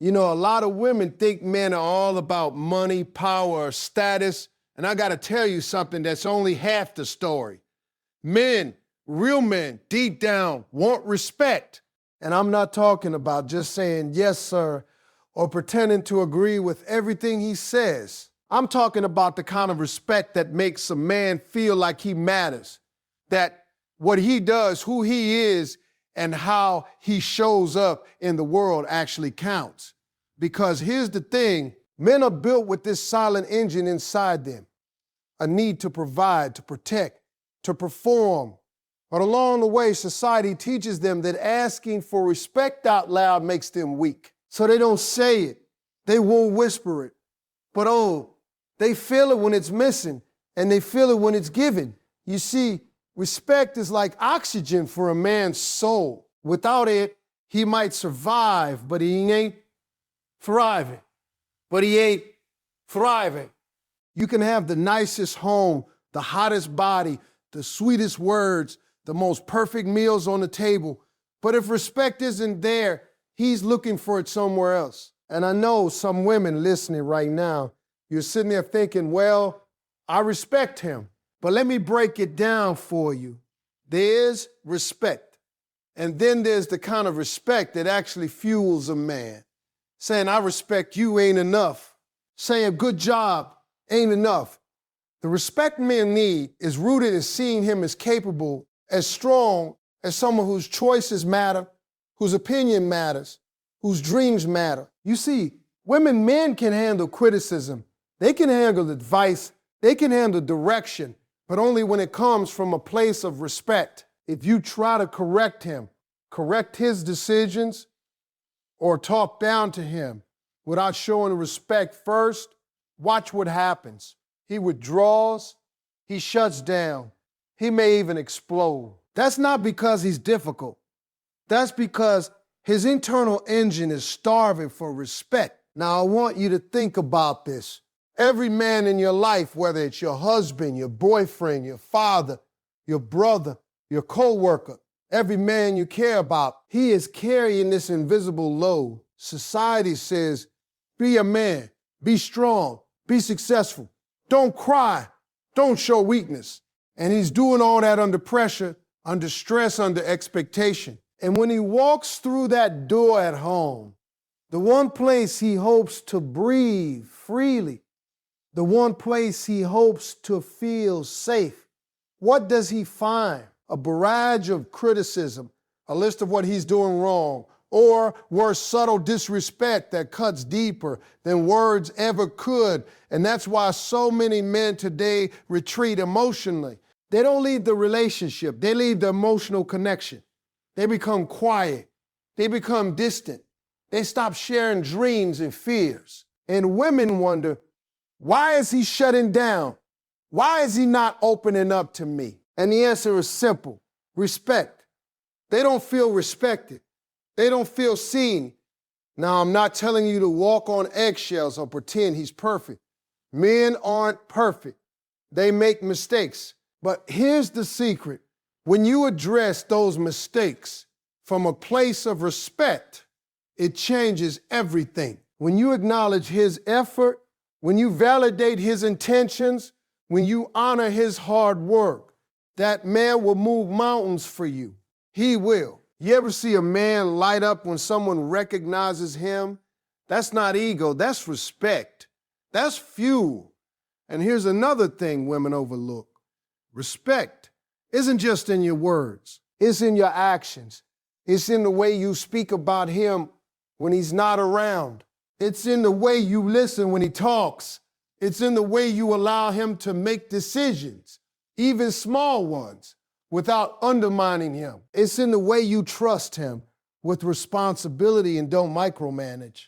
You know, a lot of women think men are all about money, power, or status. And I got to tell you something that's only half the story. Men, real men, deep down, want respect. And I'm not talking about just saying yes, sir, or pretending to agree with everything he says. I'm talking about the kind of respect that makes a man feel like he matters, that what he does, who he is, and how he shows up in the world actually counts. Because here's the thing, men are built with this silent engine inside them, a need to provide, to protect, to perform. But along the way, society teaches them that asking for respect out loud makes them weak. So they don't say it, they won't whisper it. But they feel it when it's missing, and they feel it when it's given. You see, respect is like oxygen for a man's soul. Without it, he might survive, but he ain't thriving. You can have the nicest home, the hottest body, the sweetest words, the most perfect meals on the table. But if respect isn't there, he's looking for it somewhere else. And I know some women listening right now, you're sitting there thinking, well, I respect him. But let me break it down for you. There's respect. And then there's the kind of respect that actually fuels a man. Saying, I respect you ain't enough. Saying, good job ain't enough. The respect men need is rooted in seeing him as capable, as strong, as someone whose choices matter, whose opinion matters, whose dreams matter. You see, men can handle criticism. They can handle advice. They can handle direction, but only when it comes from a place of respect. If you try to correct him, correct his decisions, or talk down to him without showing respect first, watch what happens. He withdraws, he shuts down, he may even explode. That's not because he's difficult. That's because his internal engine is starving for respect. Now, I want you to think about this. Every man in your life, whether it's your husband, your boyfriend, your father, your brother, your co-worker, every man you care about, he is carrying this invisible load. Society says, be a man, be strong, be successful. Don't cry, don't show weakness. And he's doing all that under pressure, under stress, under expectation. And when he walks through that door at home, the one place he hopes to breathe freely, the one place he hopes to feel safe, what does he find? A barrage of criticism, a list of what he's doing wrong, or worse, subtle disrespect that cuts deeper than words ever could. And that's why so many men today retreat emotionally. They don't leave the relationship, they leave the emotional connection. They become quiet, they become distant. They stop sharing dreams and fears. And women wonder, why is he shutting down? Why is he not opening up to me? And the answer is simple, respect. They don't feel respected. They don't feel seen. Now, I'm not telling you to walk on eggshells or pretend he's perfect. Men aren't perfect. They make mistakes. But here's the secret. When you address those mistakes from a place of respect, it changes everything. When you acknowledge his effort, when you validate his intentions, when you honor his hard work, that man will move mountains for you. He will. You ever see a man light up when someone recognizes him? That's not ego, that's respect. That's fuel. And here's another thing women overlook. Respect isn't just in your words, it's in your actions. It's in the way you speak about him when he's not around. It's in the way you listen when he talks. It's in the way you allow him to make decisions, even small ones, without undermining him. It's in the way you trust him with responsibility and don't micromanage.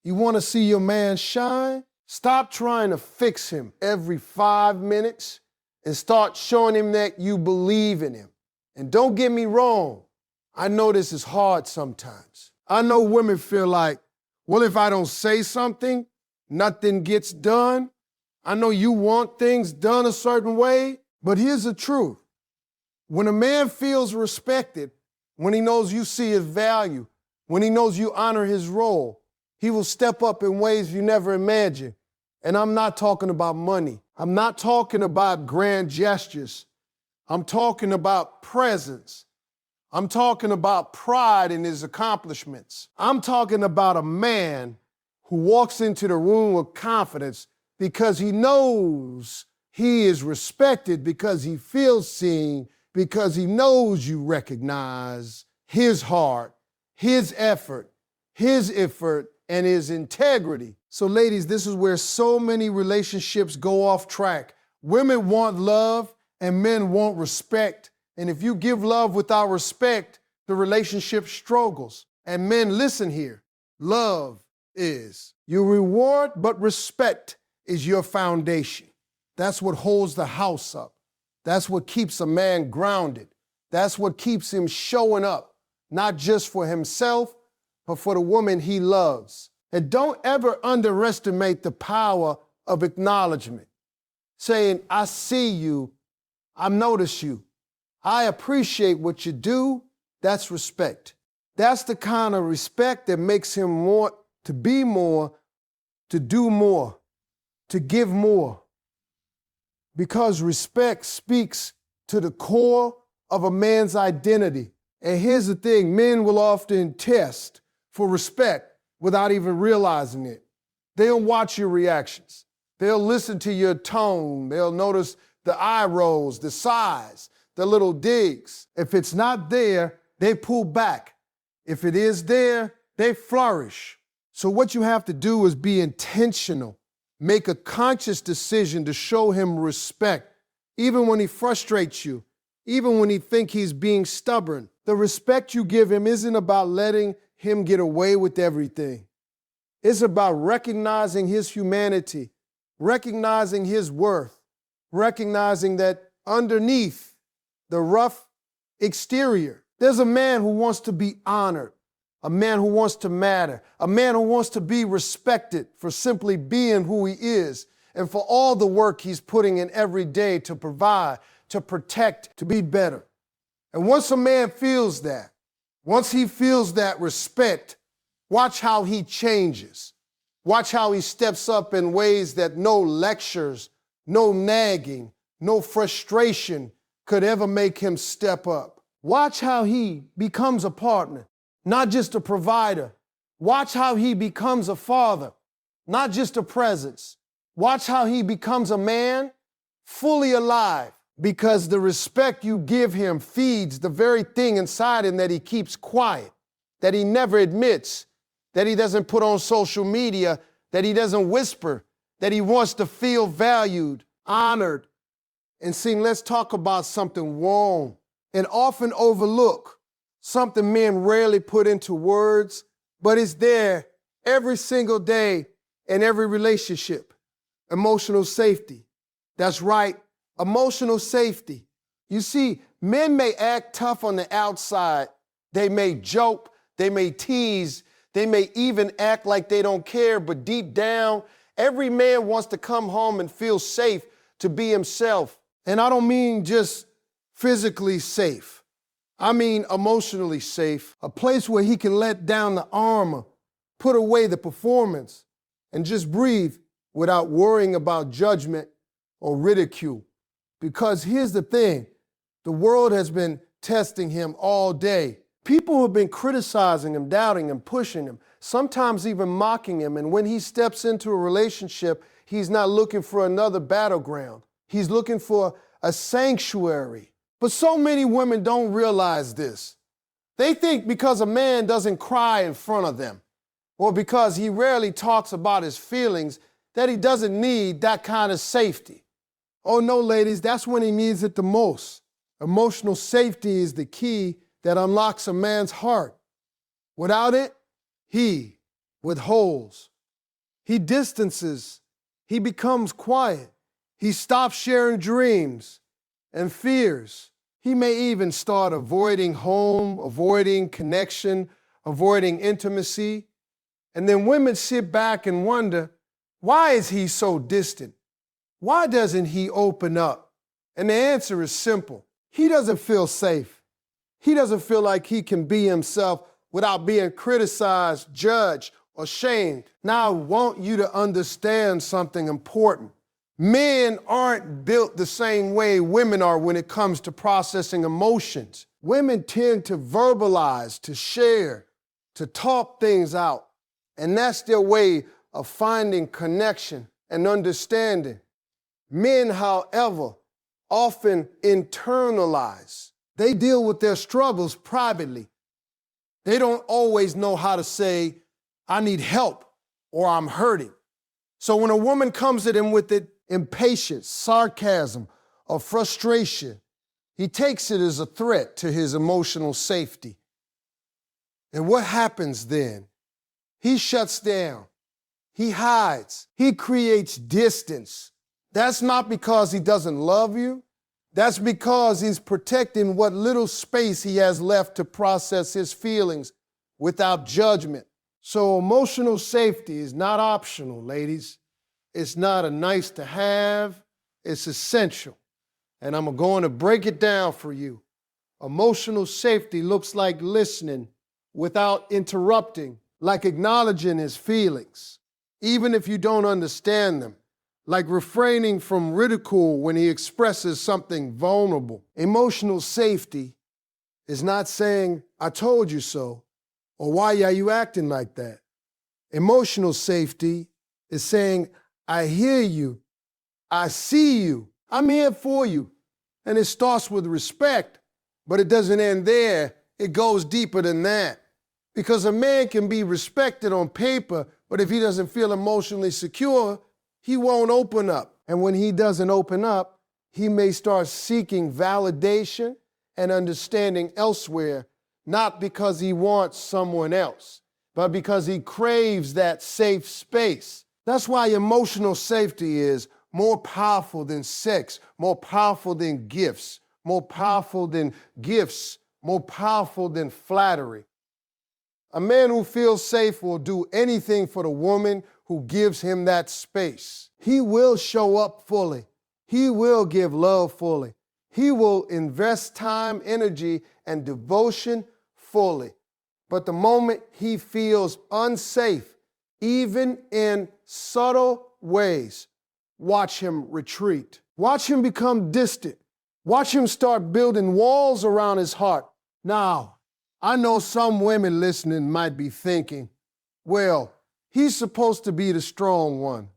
You want to see your man shine? Stop trying to fix him every 5 minutes and start showing him that you believe in him. And don't get me wrong, I know this is hard sometimes. I know women feel like, well, if I don't say something, nothing gets done. I know you want things done a certain way, but here's the truth. When a man feels respected, when he knows you see his value, when he knows you honor his role, He will step up in ways you never imagined. And I'm not talking about money. I'm not talking about grand gestures. I'm talking about presence. I'm talking about pride in his accomplishments. I'm talking about a man who walks into the room with confidence because he knows he is respected, because he feels seen, because he knows you recognize his heart, his effort, and his integrity. So ladies, this is where so many relationships go off track. Women want love and men want respect. And if you give love without respect, the relationship struggles. And men, listen here. Love is your reward, but respect is your foundation. That's what holds the house up. That's what keeps a man grounded. That's what keeps him showing up, not just for himself, but for the woman he loves. And don't ever underestimate the power of acknowledgement. Saying, I see you, I notice you, I appreciate what you do, that's respect. That's the kind of respect that makes him want to be more, to do more, to give more. Because respect speaks to the core of a man's identity. And here's the thing, men will often test for respect without even realizing it. They'll watch your reactions. They'll listen to your tone. They'll notice the eye rolls, the sighs, the little digs. If it's not there, they pull back. If it is there, they flourish. So what you have to do is be intentional. Make a conscious decision to show him respect, even when he frustrates you, even when he thinks he's being stubborn. The respect you give him isn't about letting him get away with everything. It's about recognizing his humanity, recognizing his worth, recognizing that underneath the rough exterior, there's a man who wants to be honored, a man who wants to matter, a man who wants to be respected for simply being who he is and for all the work he's putting in every day to provide, to protect, to be better. And once a man feels that, once he feels that respect, watch how he changes. Watch how he steps up in ways that no lectures, no nagging, no frustration could ever make him step up. Watch how he becomes a partner, not just a provider. Watch how he becomes a father, not just a presence. Watch how he becomes a man fully alive, because the respect you give him feeds the very thing inside him that he keeps quiet, that he never admits, that he doesn't put on social media, that he doesn't whisper, that he wants to feel valued, honored. And see, let's talk about something warm and often overlooked, something men rarely put into words, but it's there every single day in every relationship. Emotional safety. That's right, emotional safety. You see, men may act tough on the outside. They may joke, they may tease, they may even act like they don't care, but deep down, every man wants to come home and feel safe to be himself. And I don't mean just physically safe. I mean emotionally safe, a place where he can let down the armor, put away the performance, and just breathe without worrying about judgment or ridicule. Because here's the thing, the world has been testing him all day. People have been criticizing him, doubting him, pushing him, sometimes even mocking him. And when he steps into a relationship, he's not looking for another battleground. He's looking for a sanctuary. But so many women don't realize this. They think because a man doesn't cry in front of them, or because he rarely talks about his feelings, that he doesn't need that kind of safety. Oh no, ladies, that's when he needs it the most. Emotional safety is the key that unlocks a man's heart. Without it, he withholds. He distances. He becomes quiet. He stops sharing dreams and fears. He may even start avoiding home, avoiding connection, avoiding intimacy. And then women sit back and wonder, why is he so distant? Why doesn't he open up? And the answer is simple. He doesn't feel safe. He doesn't feel like he can be himself without being criticized, judged, ashamed. Now I want you to understand something important. Men aren't built the same way women are when it comes to processing emotions. Women tend to verbalize, to share, to talk things out. And that's their way of finding connection and understanding. Men, however, often internalize. They deal with their struggles privately. They don't always know how to say, I need help or I'm hurting. So when a woman comes at him with impatience, sarcasm, or frustration, he takes it as a threat to his emotional safety. And what happens then? He shuts down. He hides. He creates distance. That's not because he doesn't love you. That's because he's protecting what little space he has left to process his feelings without judgment. So emotional safety is not optional, ladies. It's not a nice to have, it's essential. And I'm going to break it down for you. Emotional safety looks like listening without interrupting, like acknowledging his feelings, even if you don't understand them, like refraining from ridicule when he expresses something vulnerable. Emotional safety is not saying, I told you so, or why are you acting like that? Emotional safety is saying, I hear you, I see you, I'm here for you. And it starts with respect, but it doesn't end there. It goes deeper than that. Because a man can be respected on paper, but if he doesn't feel emotionally secure, he won't open up. And when he doesn't open up, he may start seeking validation and understanding elsewhere, not because he wants someone else, but because he craves that safe space. That's why emotional safety is more powerful than sex, more powerful than gifts, more powerful than gifts, more powerful than flattery. A man who feels safe will do anything for the woman who gives him that space. He will show up fully. He will give love fully. He will invest time, energy, and devotion fully. But the moment he feels unsafe, even in subtle ways, watch him retreat. Watch him become distant. Watch him start building walls around his heart. Now, I know some women listening might be thinking, well, he's supposed to be the strong one.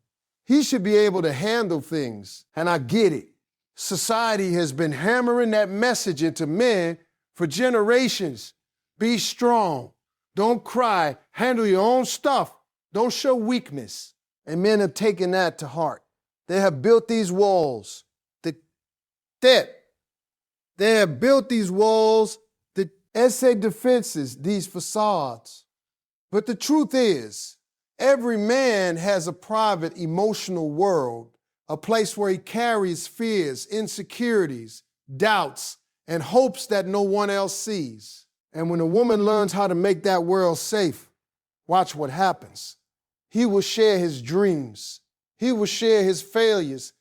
He should be able to handle things. And I get it. Society has been hammering that message into men for generations. Be strong. Don't cry. Handle your own stuff. Don't show weakness. And men have taken that to heart. They have built these walls. They have built these walls, the essay defenses, these facades. But the truth is, every man has a private emotional world, a place where he carries fears, insecurities, doubts, and hopes that no one else sees. And when a woman learns how to make that world safe, watch what happens. He will share his dreams. He will share his failures.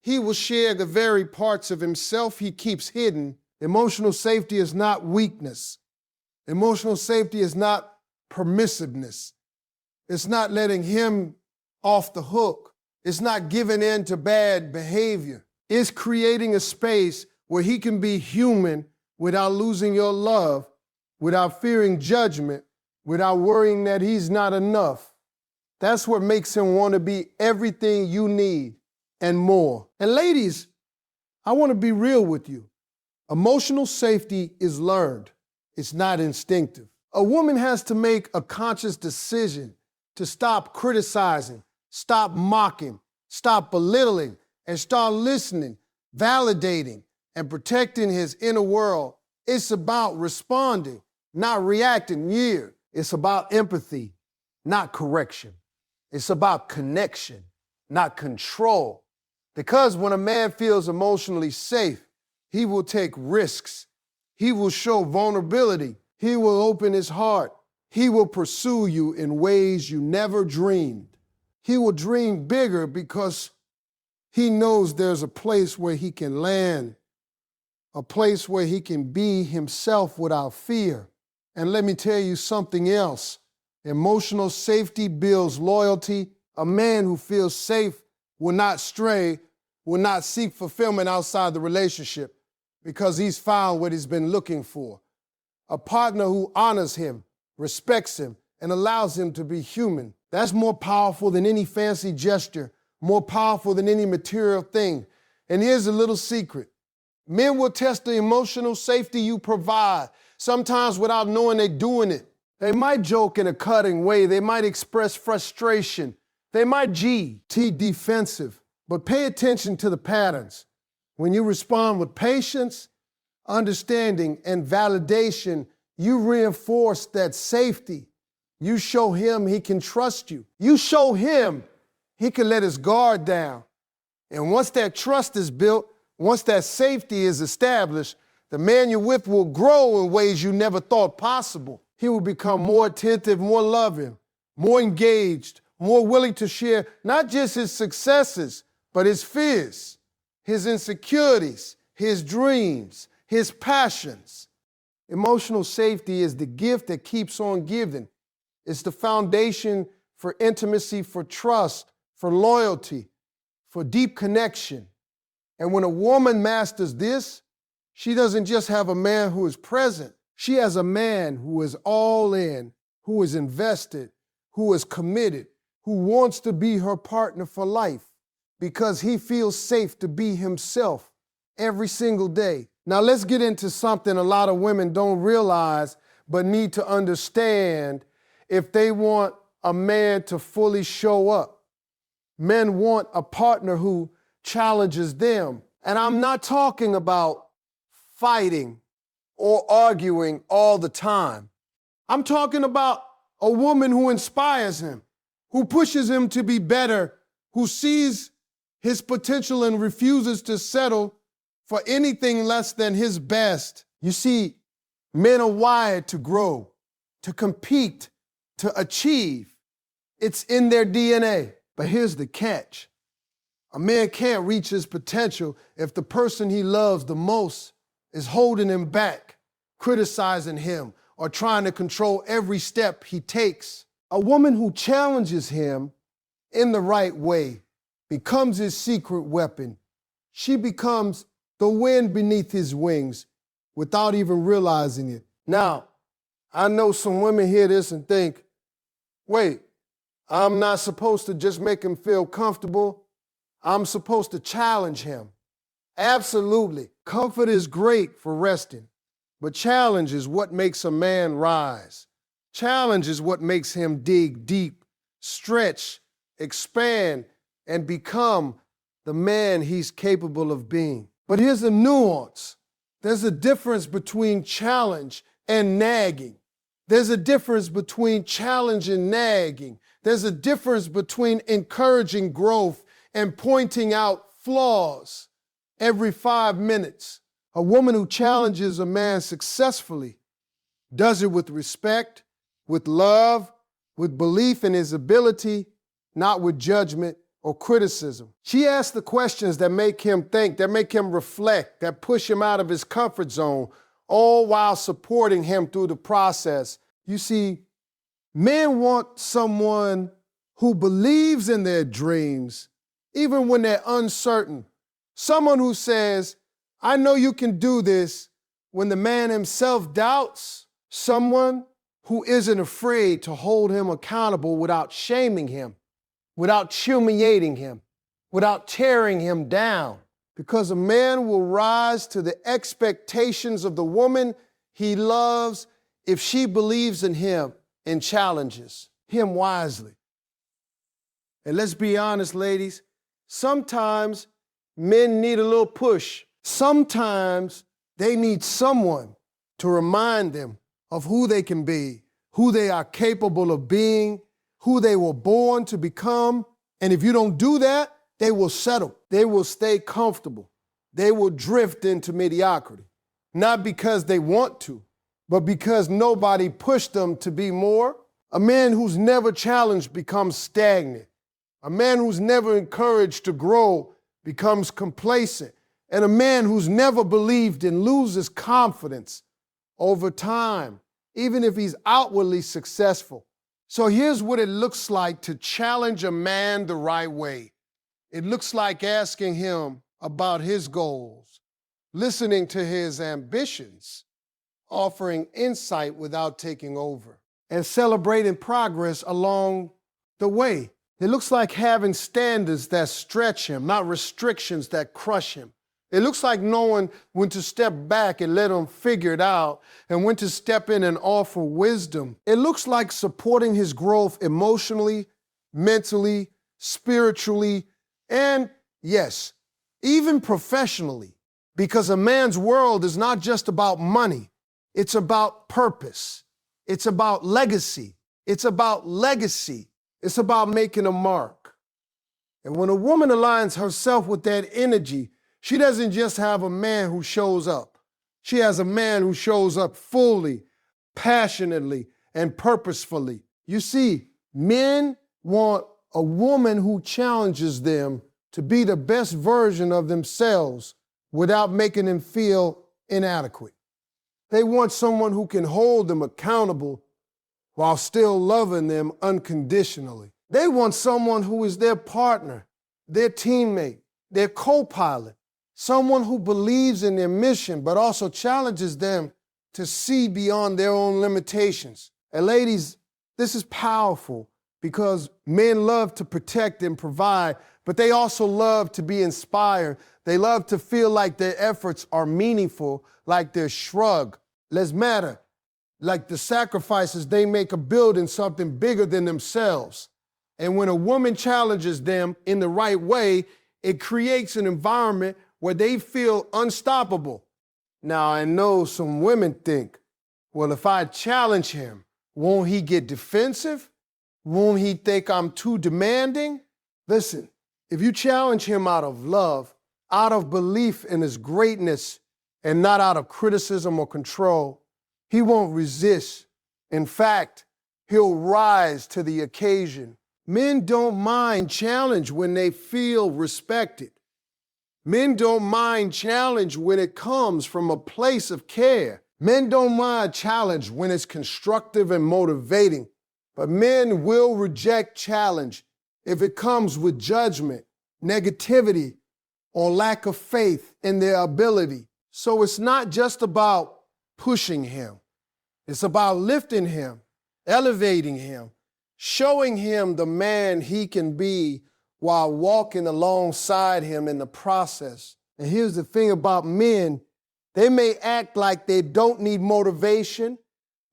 He will share the very parts of himself he keeps hidden. Emotional safety is not weakness. Emotional safety is not permissiveness. It's not letting him off the hook. It's not giving in to bad behavior. It's creating a space where he can be human without losing your love, without fearing judgment, without worrying that he's not enough. That's what makes him want to be everything you need and more. And ladies, I want to be real with you. Emotional safety is learned. It's not instinctive. A woman has to make a conscious decision to stop criticizing, stop mocking, stop belittling, and start listening, validating, and protecting his inner world. It's about responding, not reacting. It's about empathy, not correction. It's about connection, not control. Because when a man feels emotionally safe, he will take risks. He will show vulnerability. He will open his heart. He will pursue you in ways you never dreamed. He will dream bigger because he knows there's a place where he can land, a place where he can be himself without fear. And let me tell you something else. Emotional safety builds loyalty. A man who feels safe will not stray, will not seek fulfillment outside the relationship because he's found what he's been looking for. A partner who honors him, respects him, and allows him to be human. That's more powerful than any fancy gesture, more powerful than any material thing. And here's a little secret. Men will test the emotional safety you provide, sometimes without knowing they're doing it. They might joke in a cutting way. They might express frustration. They might defensive. But pay attention to the patterns. When you respond with patience, understanding, and validation, you reinforce that safety. You show him he can trust you. You show him he can let his guard down. And once that trust is built, once that safety is established, the man you're with will grow in ways you never thought possible. He will become more attentive, more loving, more engaged, more willing to share not just his successes, but his fears, his insecurities, his dreams, his passions. Emotional safety is the gift that keeps on giving. It's the foundation for intimacy, for trust, for loyalty, for deep connection. And when a woman masters this, she doesn't just have a man who is present. She has a man who is all in, who is invested, who is committed, who wants to be her partner for life because he feels safe to be himself every single day. Now let's get into something a lot of women don't realize but need to understand if they want a man to fully show up. Men want a partner who challenges them. And I'm not talking about fighting or arguing all the time. I'm talking about a woman who inspires him, who pushes him to be better, who sees his potential and refuses to settle for anything less than his best. You see, men are wired to grow, to compete, to achieve. It's in their DNA. But here's the catch. A man can't reach his potential if the person he loves the most is holding him back, criticizing him, or trying to control every step he takes. A woman who challenges him in the right way becomes his secret weapon. She becomes the wind beneath his wings without even realizing it. Now, I know some women hear this and think, wait, I'm not supposed to just make him feel comfortable. I'm supposed to challenge him. Absolutely. Comfort is great for resting, but challenge is what makes a man rise. Challenge is what makes him dig deep, stretch, expand, and become the man he's capable of being. But here's a nuance. There's a difference between challenge and nagging. There's a difference between challenge and nagging. There's a difference between encouraging growth and pointing out flaws every 5 minutes. A woman who challenges a man successfully does it with respect, with love, with belief in his ability, not with judgment or criticism. She asks the questions that make him think, that make him reflect, that push him out of his comfort zone, all while supporting him through the process. You see, men want someone who believes in their dreams, even when they're uncertain. Someone who says, I know you can do this, when the man himself doubts. Someone who isn't afraid to hold him accountable without shaming him, without humiliating him, without tearing him down. Because a man will rise to the expectations of the woman he loves if she believes in him and challenges him wisely. And let's be honest, ladies, sometimes men need a little push. Sometimes they need someone to remind them of who they can be, who they are capable of being, who they were born to become. And if you don't do that, they will settle. They will stay comfortable. They will drift into mediocrity. Not because they want to, but because nobody pushed them to be more. A man who's never challenged becomes stagnant. A man who's never encouraged to grow becomes complacent. And a man who's never believed in loses confidence over time. Even if he's outwardly successful, So here's what it looks like to challenge a man the right way. It looks like asking him about his goals, listening to his ambitions, offering insight without taking over, and celebrating progress along the way. It looks like having standards that stretch him, not restrictions that crush him. It looks like knowing when to step back and let him figure it out and when to step in and offer wisdom. It looks like supporting his growth emotionally, mentally, spiritually, and yes, even professionally. Because a man's world is not just about money. It's about purpose. It's about legacy. It's about legacy. It's about making a mark. And when a woman aligns herself with that energy, she doesn't just have a man who shows up. She has a man who shows up fully, passionately, and purposefully. You see, men want a woman who challenges them to be the best version of themselves without making them feel inadequate. They want someone who can hold them accountable while still loving them unconditionally. They want someone who is their partner, their teammate, their co-pilot, someone who believes in their mission but also challenges them to see beyond their own limitations. And ladies, this is powerful because men love to protect and provide, but they also love to be inspired. They love to feel like their efforts are meaningful, like their shrug less matter, like the sacrifices they make are building something bigger than themselves. And when a woman challenges them in the right way, it creates an environment where they feel unstoppable. Now, I know some women think, well, if I challenge him, won't he get defensive? Won't he think I'm too demanding? Listen, if you challenge him out of love, out of belief in his greatness, and not out of criticism or control, he won't resist. In fact, he'll rise to the occasion. Men don't mind challenge when they feel respected. Men don't mind challenge when it comes from a place of care. Men don't mind challenge when it's constructive and motivating. But men will reject challenge if it comes with judgment, negativity, or lack of faith in their ability. So it's not just about pushing him. It's about lifting him, elevating him, showing him the man he can be while walking alongside him in the process. And here's the thing about men, they may act like they don't need motivation.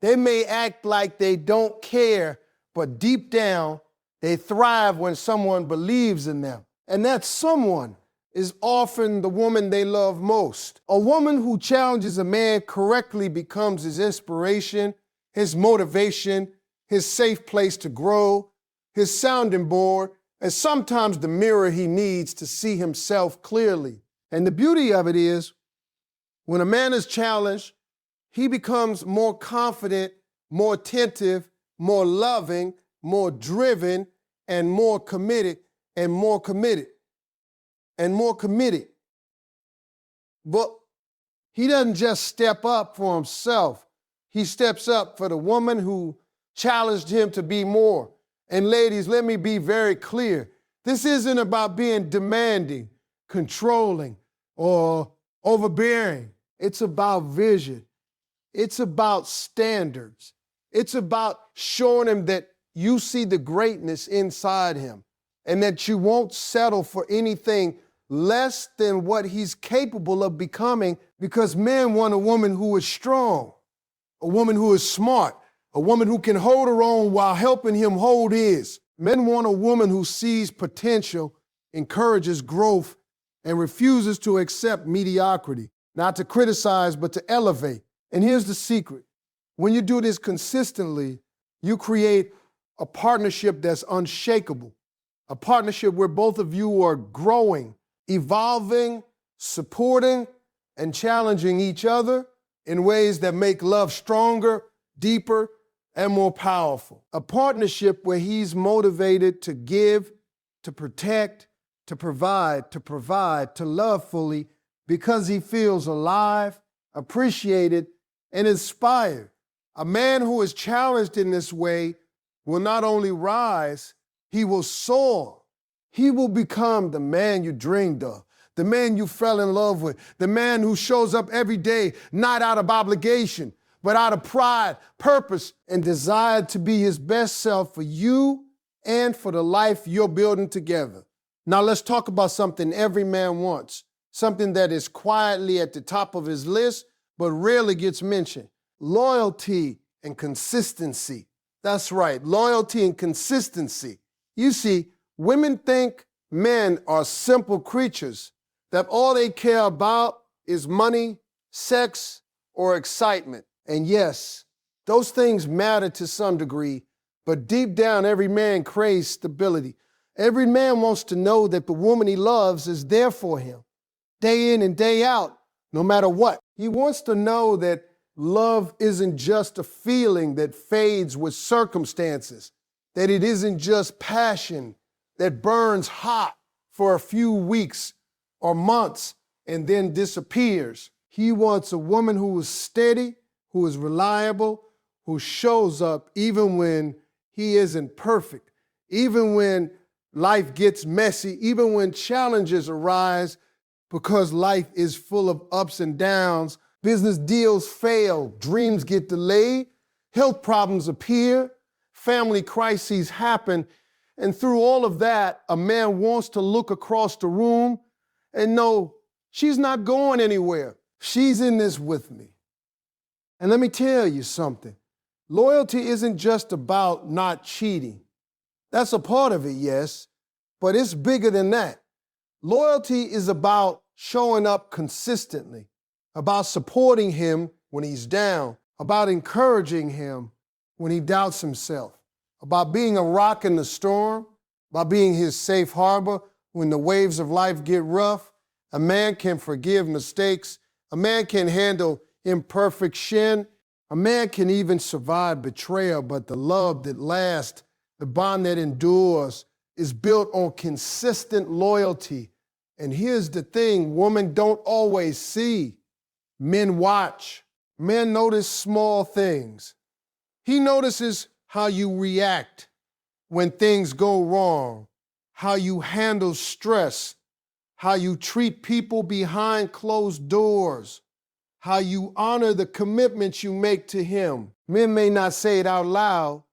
They may act like they don't care, but deep down, they thrive when someone believes in them. And that someone is often the woman they love most. A woman who challenges a man correctly becomes his inspiration, his motivation, his safe place to grow, his sounding board, and sometimes the mirror he needs to see himself clearly. And the beauty of it is, when a man is challenged, he becomes more confident, more attentive, more loving, more driven, and more committed, and more committed, and more committed. But he doesn't just step up for himself. He steps up for the woman who challenged him to be more. And ladies, let me be very clear. This isn't about being demanding, controlling, or overbearing. It's about vision. It's about standards. It's about showing him that you see the greatness inside him and that you won't settle for anything less than what he's capable of becoming, because men want a woman who is strong, a woman who is smart, a woman who can hold her own while helping him hold his. Men want a woman who sees potential, encourages growth, and refuses to accept mediocrity, not to criticize, but to elevate. And here's the secret. When you do this consistently, you create a partnership that's unshakable, a partnership where both of you are growing, evolving, supporting, and challenging each other in ways that make love stronger, deeper, and more powerful. A partnership where he's motivated to give, to protect, to provide, to love fully because he feels alive, appreciated, and inspired. A man who is challenged in this way will not only rise, he will soar. He will become the man you dreamed of, the man you fell in love with, the man who shows up every day, not out of obligation, but out of pride, purpose, and desire to be his best self for you and for the life you're building together. Now let's talk about something every man wants, something that is quietly at the top of his list, but rarely gets mentioned. Loyalty and consistency. That's right, loyalty and consistency. You see, women think men are simple creatures, that all they care about is money, sex, or excitement. And yes, those things matter to some degree, but deep down, every man craves stability. Every man wants to know that the woman he loves is there for him, day in and day out, no matter what. He wants to know that love isn't just a feeling that fades with circumstances, that it isn't just passion that burns hot for a few weeks or months and then disappears. He wants a woman who is steady, who is reliable, who shows up even when he isn't perfect, even when life gets messy, even when challenges arise, because life is full of ups and downs. Business deals fail, dreams get delayed, health problems appear, family crises happen, and through all of that, a man wants to look across the room and know she's not going anywhere. She's in this with me. And let me tell you something. Loyalty isn't just about not cheating. That's a part of it, yes, but it's bigger than that. Loyalty is about showing up consistently, about supporting him when he's down, about encouraging him when he doubts himself, about being a rock in the storm, about being his safe harbor when the waves of life get rough. A man can forgive mistakes. A man can handle imperfection. A man can even survive betrayal, but the love that lasts, the bond that endures, is built on consistent loyalty. And here's the thing women don't always see. Men watch. Men notice small things. He notices how you react when things go wrong, how you handle stress, how you treat people behind closed doors, how you honor the commitments you make to him. Men may not say it out loud,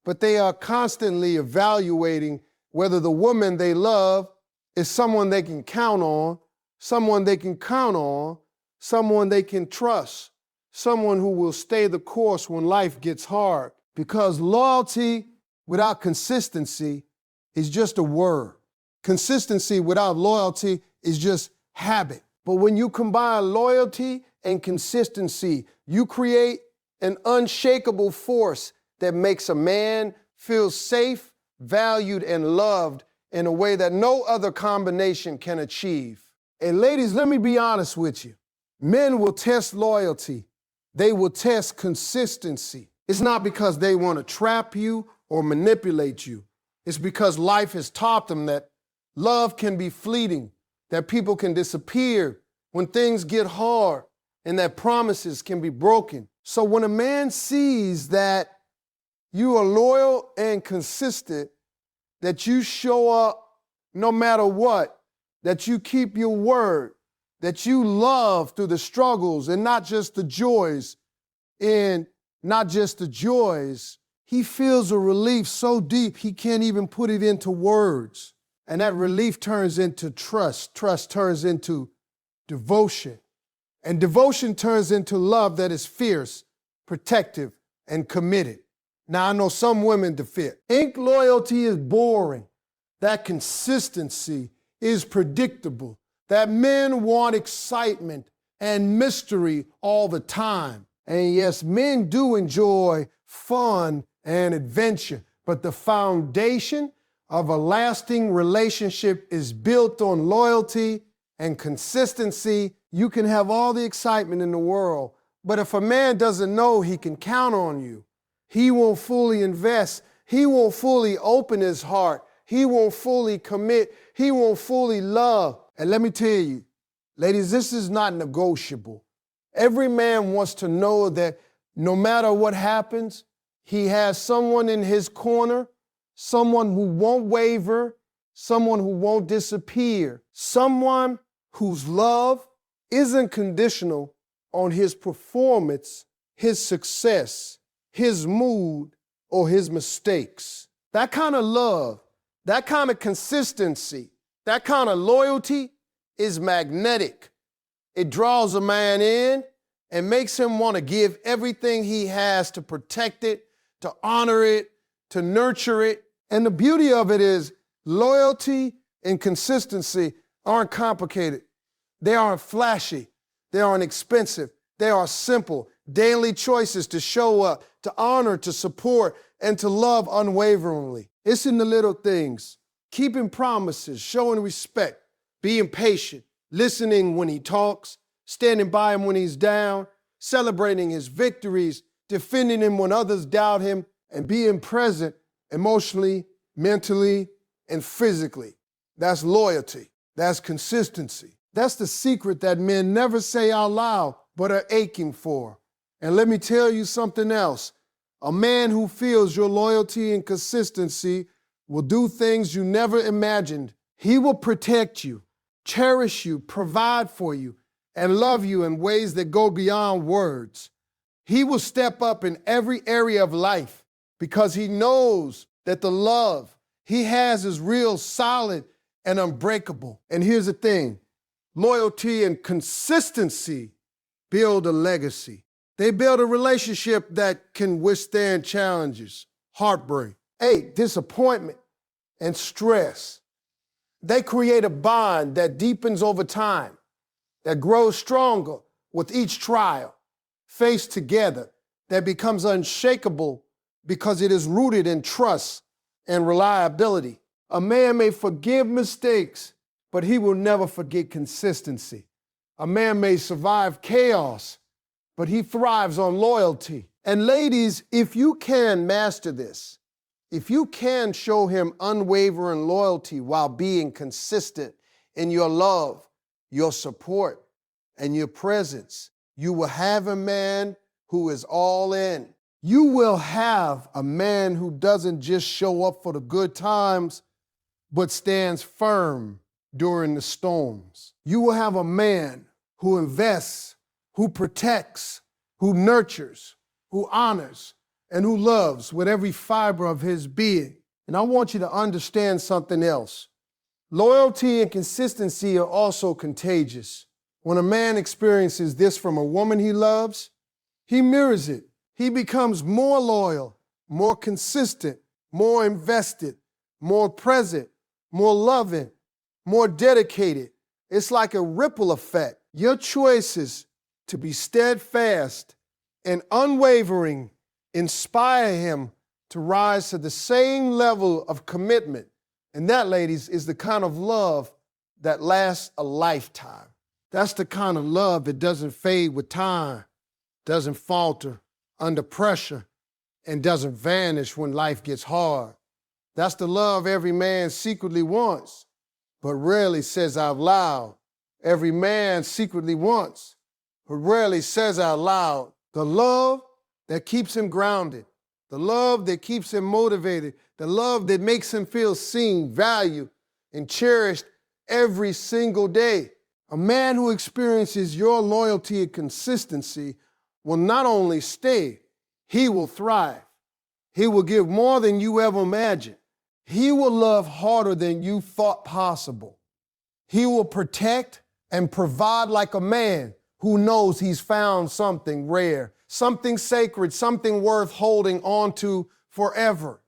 but they are constantly evaluating whether the woman they love is someone they can count on, someone they can count on, someone they can trust, someone who will stay the course when life gets hard. Because loyalty without consistency is just a word. Consistency without loyalty is just habit. But when you combine loyalty and consistency, you create an unshakable force that makes a man feel safe, valued, and loved in a way that no other combination can achieve. And ladies, let me be honest with you. Men will test loyalty. They will test consistency. It's not because they want to trap you or manipulate you. It's because life has taught them that love can be fleeting, that people can disappear when things get hard, and that promises can be broken. So when a man sees that you are loyal and consistent, that you show up no matter what, that you keep your word, that you love through the struggles and not just the joys, he feels a relief so deep he can't even put it into words. And that relief turns into trust. Trust turns into devotion. And devotion turns into love that is fierce, protective, and committed. Now, I know some women think loyalty is boring. That consistency is predictable. That men want excitement and mystery all the time. And yes, men do enjoy fun and adventure, but the foundation of a lasting relationship is built on loyalty and consistency. You can have all the excitement in the world, but if a man doesn't know he can count on you, he won't fully invest, he won't fully open his heart, he won't fully commit, he won't fully love. And let me tell you, ladies, this is not negotiable. Every man wants to know that no matter what happens, He has someone in his corner, someone who won't waver, someone who won't disappear, someone whose love isn't conditional on his performance, his success, his mood, or his mistakes. That kind of love, that kind of consistency, that kind of loyalty is magnetic. It draws a man in and makes him want to give everything he has to protect it, to honor it, to nurture it. And the beauty of it is loyalty and consistency aren't complicated. They aren't flashy. They aren't expensive. They are simple, daily choices to show up, to honor, to support, and to love unwaveringly. It's in the little things. Keeping promises, showing respect, being patient, listening when he talks, standing by him when he's down, celebrating his victories, defending him when others doubt him, and being present emotionally, mentally, and physically. That's loyalty. That's consistency. That's the secret that men never say out loud, but are aching for. And let me tell you something else. A man who feels your loyalty and consistency will do things you never imagined. He will protect you, cherish you, provide for you, and love you in ways that go beyond words. He will step up in every area of life because he knows that the love he has is real, solid, and unbreakable. And here's the thing. Loyalty and consistency build a legacy. They build a relationship that can withstand challenges, heartbreak, disappointment, and stress. They create a bond that deepens over time, that grows stronger with each trial, faced together, that becomes unshakable because it is rooted in trust and reliability. A man may forgive mistakes, but he will never forget consistency. A man may survive chaos, but he thrives on loyalty. And ladies, if you can master this, if you can show him unwavering loyalty while being consistent in your love, your support, and your presence, you will have a man who is all in. You will have a man who doesn't just show up for the good times, but stands firm during the storms. You will have a man who invests, who protects, who nurtures, who honors, and who loves with every fiber of his being. And I want you to understand something else. Loyalty and consistency are also contagious. When a man experiences this from a woman he loves, he mirrors it. He becomes more loyal, more consistent, more invested, more present, more loving, more dedicated. It's like a ripple effect. Your choices to be steadfast and unwavering inspire him to rise to the same level of commitment. And that, ladies, is the kind of love that lasts a lifetime. That's the kind of love that doesn't fade with time, doesn't falter under pressure, and doesn't vanish when life gets hard. That's the love every man secretly wants, but rarely says out loud. Every man secretly wants, but rarely says out loud. The love that keeps him grounded, the love that keeps him motivated, the love that makes him feel seen, valued, and cherished every single day. A man who experiences your loyalty and consistency will not only stay, he will thrive. He will give more than you ever imagined. He will love harder than you thought possible. He will protect and provide like a man who knows he's found something rare, something sacred, something worth holding on to forever.